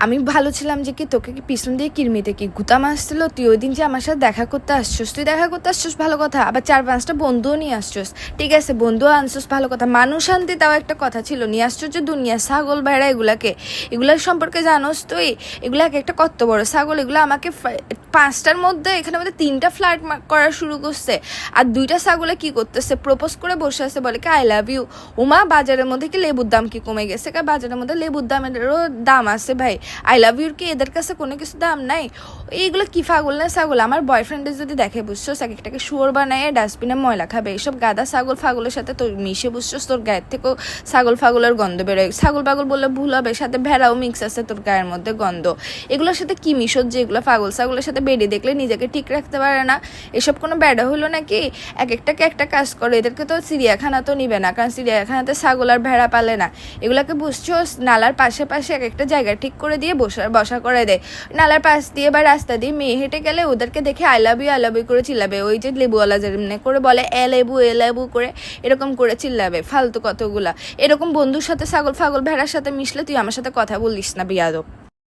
আমি ভালো ছিলাম যে কি তোকে কি পিছন দিয়ে কিরমিতে কি গুতাম আসছিল, তুই ওই দিন যে আমার সাথে দেখা করতে আসছোস, তুই দেখা করতে আসছোস ভালো কথা, আবার 4-5টা বন্ধুও নিয়ে আসছোস, ঠিক আছে বন্ধুও আনছোস ভালো কথা, মানুষ আনতে তাও একটা কথা ছিল, নিয়ে আসছোস যে দুনিয়া ছাগল ভেড়া এগুলার সম্পর্কে জানোস তুই? এগুলো এক একটা কত বড় ছাগল, এগুলো আমাকে 5টার মধ্যে এখানে মধ্যে 3টা ফ্লার্ট করা শুরু করছে, আর 2টা ছাগলে কি করতেছে, প্রপোজ করে বসে আছে, বলে কি আই লাভ ইউ। উমা, বাজারের মধ্যে কি লেবুর দাম কি কমে গেছে? বাজারের মধ্যে লেবুর দামেরও দাম আছে ভাই, আই লাভ ইউর কি এদের কাছে কোনো কিছু দাম নাই? এইগুলো কি ফাগল না ছাগল? আমার বয়ফ্রেন্ডের যদি দেখে বুঝছোস, এক একটাকে শুয়োর বানায় ডাস্টবিনে ময়লা খাবে, এইসব গাদা ছাগল ফাগলের সাথে তোর মিশে বুঝছোস, তোর গায়ের থেকেও ছাগল ফাগলের গন্ধ বেরোয়। ছাগল পাগল বললে ভুল হবে, সাথে ভেড়াও মিক্স আছে তোর গায়ের মধ্যে গন্ধ। এগুলোর সাথে কি মিশোর যে এগুলো পাগল ছাগলের সাথে বেরিয়ে দেখলে নিজেকে ঠিক রাখতে পারে না? এসব কোনো ব্যাডা হইলো নাকি? এক একটাকে একটা কাজ করে, এদেরকে তো চিড়িয়াখানা তো নিবে না, কারণ চিড়িয়াখানাতে ছাগল আর ভেড়া পালে না। এগুলাকে বুঝছো, নালার পাশে পাশে এক একটা জায়গা ঠিক করে দিয়ে বসা করে দেয়। নালার পাশ দিয়ে বা রাস্তা দিয়ে মেয়ে হেঁটে গেলে ওদেরকে দেখে আই লাভ ইউ করে চিল্লাবে, ওই যে লেবুওয়ালা যেমনি করে বলে এ লেবু করে, এরকম করে চিল্লাবে ফালতু কতগুলা। এরকম বন্ধুর সাথে ছাগল ফাগল ভেড়ার সাথে মিশলে তুই আমার সাথে কথা বলিস না, বিয়াদব।